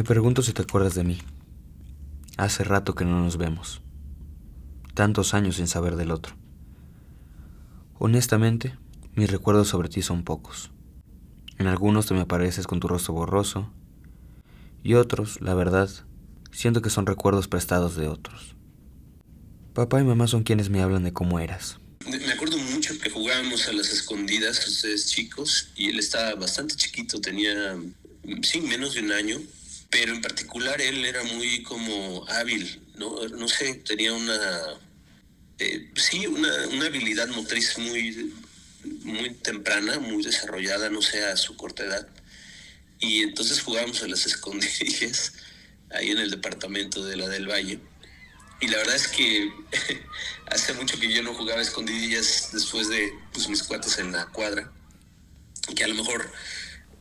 Me pregunto si te acuerdas de mí. Hace rato que no nos vemos. Tantos años sin saber del otro. Honestamente, mis recuerdos sobre ti son pocos. En algunos te me apareces con tu rostro borroso y otros, la verdad, siento que son recuerdos prestados de otros. Papá y mamá son quienes me hablan de cómo eras. Me acuerdo mucho que jugábamos a las escondidas, ustedes chicos, y él estaba bastante chiquito, tenía, sí, menos de un año, pero en particular él era muy como hábil, ¿no? No sé, tenía una habilidad motriz muy temprana, muy desarrollada, no sé, a su corta edad. Y entonces jugábamos a las escondidillas ahí en el departamento de la del Valle. Y la verdad es que hace mucho que yo no jugaba escondidillas después de mis cuates en la cuadra. Y que a lo mejor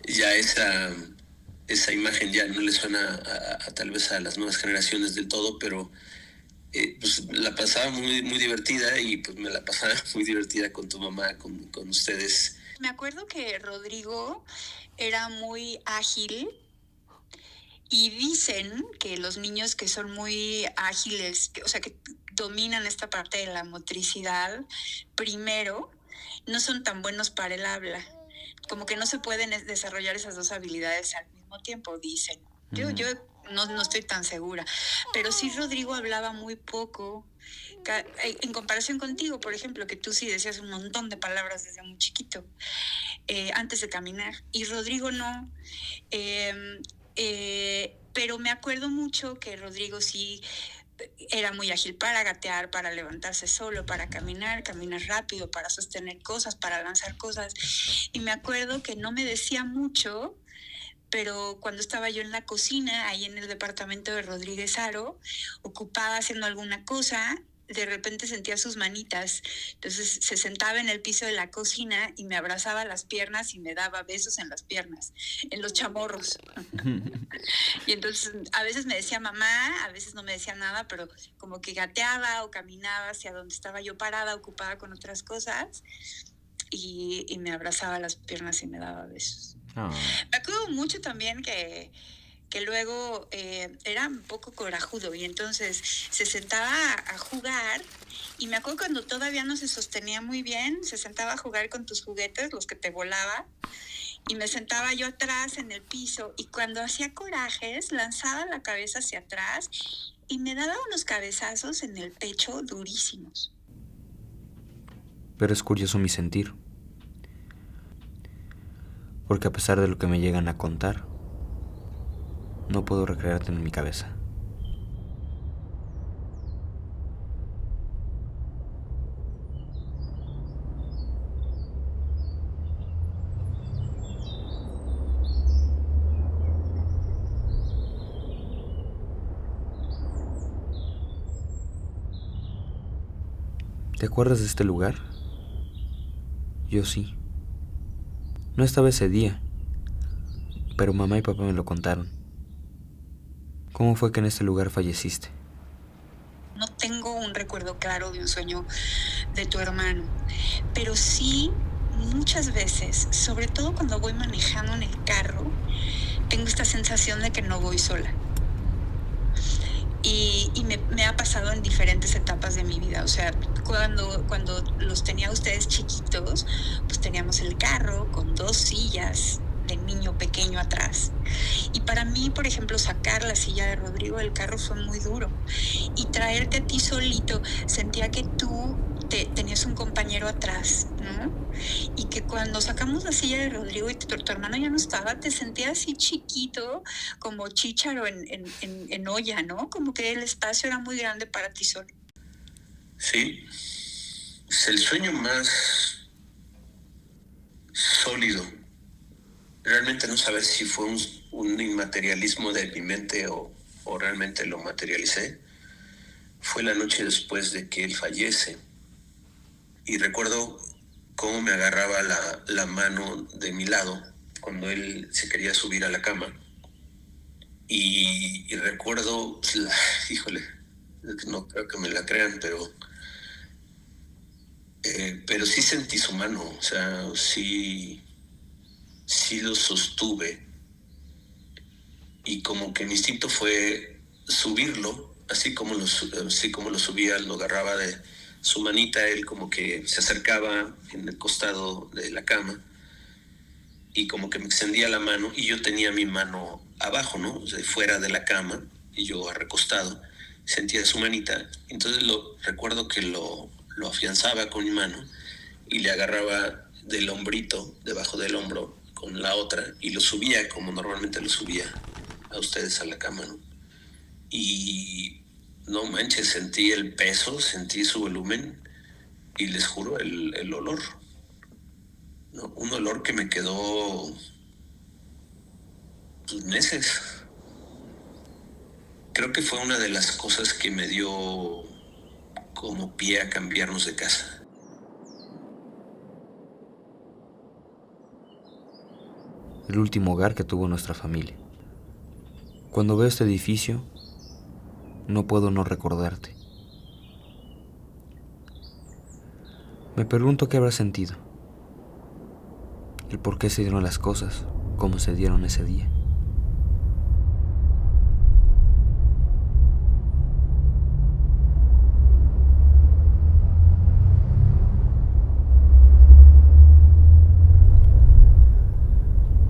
ya esa imagen ya no le suena tal vez a las nuevas generaciones del todo, pero pues la pasaba muy, muy divertida y pues me la pasaba muy divertida con tu mamá, con ustedes. Me acuerdo que Rodrigo era muy ágil y dicen que los niños que son muy ágiles, o sea, que dominan esta parte de la motricidad, primero, no son tan buenos para el habla. Como que no se pueden desarrollar esas dos habilidades al mismo tiempo, dicen. Yo no estoy tan segura. Pero sí, Rodrigo hablaba muy poco. En comparación contigo, por ejemplo, que tú sí decías un montón de palabras desde muy chiquito, antes de caminar. Y Rodrigo no. Pero me acuerdo mucho que Rodrigo sí era muy ágil para gatear, para levantarse solo, para caminar rápido, para sostener cosas, para lanzar cosas. Y me acuerdo que no me decía mucho, pero cuando estaba yo en la cocina, ahí en el departamento de Rodríguez Aro, ocupada haciendo alguna cosa, de repente sentía sus manitas. Entonces se sentaba en el piso de la cocina y me abrazaba las piernas y me daba besos en las piernas, en los chamorros. Y entonces a veces me decía mamá, a veces no me decía nada, pero como que gateaba o caminaba hacia donde estaba yo parada, ocupada con otras cosas, y me abrazaba las piernas y me daba besos. Oh. Me acuerdo mucho también que luego era un poco corajudo y entonces se sentaba a jugar, y me acuerdo cuando todavía no se sostenía muy bien, se sentaba a jugar con tus juguetes, los que te volaba, y me sentaba yo atrás en el piso, y cuando hacía corajes lanzaba la cabeza hacia atrás y me daba unos cabezazos en el pecho durísimos. Pero es curioso mi sentir, porque a pesar de lo que me llegan a contar, no puedo recrearte en mi cabeza. ¿Te acuerdas de este lugar? Yo sí. No estaba ese día, pero mamá y papá me lo contaron. ¿Cómo fue que en este lugar falleciste? No tengo un recuerdo claro de un sueño de tu hermano, pero sí muchas veces, sobre todo cuando voy manejando en el carro, tengo esta sensación de que no voy sola. Y me ha pasado en diferentes etapas de mi vida. O sea, cuando los tenía ustedes chiquitos, pues teníamos el carro con 2 sillas de niño pequeño atrás. Y para mí, por ejemplo, sacar la silla de Rodrigo del carro fue muy duro. Y traerte a ti solito, sentía que tú tenías un compañero atrás, ¿no? Y que cuando sacamos la silla de Rodrigo y tu hermano ya no estaba, te sentías así chiquito, como chícharo en olla, ¿no? Como que el espacio era muy grande para ti solo. Sí, es el sueño más sólido. Realmente no saber si fue un inmaterialismo de mi mente o realmente lo materialicé. Fue la noche después de que él fallece. Y recuerdo cómo me agarraba la mano de mi lado cuando él se quería subir a la cama. Y recuerdo, híjole, no creo que me la crean, pero sí sentí su mano, o sea, sí lo sostuve. y como que mi instinto fue subirlo, así como lo subía, lo agarraba de su manita, él como que se acercaba en el costado de la cama y como que me extendía la mano y yo tenía mi mano abajo, ¿no? O sea, fuera de la cama y yo recostado, sentía su manita. Entonces recuerdo que lo afianzaba con mi mano y le agarraba del hombrito, debajo del hombro, con la otra y lo subía como normalmente lo subía a ustedes a la cama, ¿no? Y no manches, sentí el peso, sentí su volumen y les juro el olor, ¿no? Un olor que me quedó pues, meses. Creo que fue una de las cosas que me dio como pie a cambiarnos de casa. El último hogar que tuvo nuestra familia. Cuando veo este edificio, no puedo no recordarte. Me pregunto qué habrá sentido, el por qué se dieron las cosas como se dieron ese día.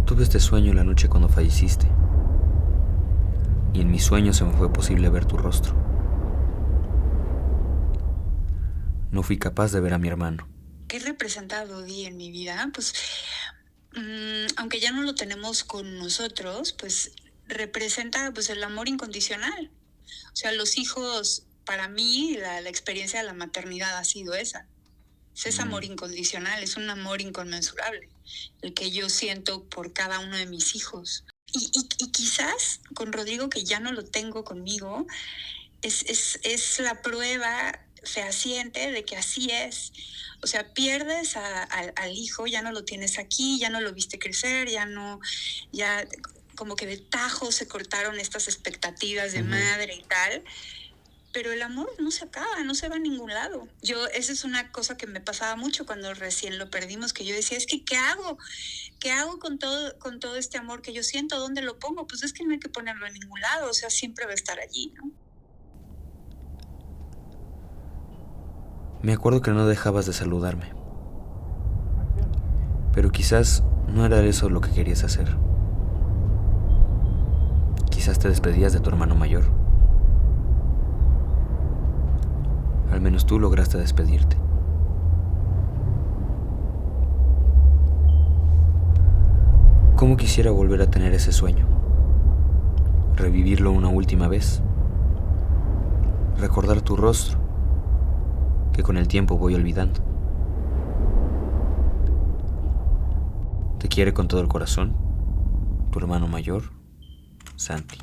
Tuve este sueño la noche cuando falleciste, y en mi sueño se me fue posible ver tu rostro. No fui capaz de ver a mi hermano. ¿Qué representa Dodi en mi vida? Pues, aunque ya no lo tenemos con nosotros, pues representa pues el amor incondicional. O sea, los hijos, para mí, la experiencia de la maternidad ha sido esa. Es amor incondicional, es un amor inconmensurable, el que yo siento por cada uno de mis hijos. Y quizás con Rodrigo, que ya no lo tengo conmigo, es la prueba fehaciente de que así es. O sea, pierdes al hijo, ya no lo tienes aquí, ya no lo viste crecer, ya como que de tajo se cortaron estas expectativas de madre y tal. Pero el amor no se acaba, no se va a ningún lado. Esa es una cosa que me pasaba mucho cuando recién lo perdimos, que yo decía, es que ¿qué hago? ¿Qué hago con todo este amor que yo siento? ¿Dónde lo pongo? Pues es que no hay que ponerlo en ningún lado, o sea, siempre va a estar allí, ¿no? Me acuerdo que no dejabas de saludarme, pero quizás no era eso lo que querías hacer. Quizás te despedías de tu hermano mayor. Al menos tú lograste despedirte. ¿Cómo quisiera volver a tener ese sueño? Revivirlo una última vez. Recordar tu rostro, que con el tiempo voy olvidando. Te quiere con todo el corazón, tu hermano mayor, Santi.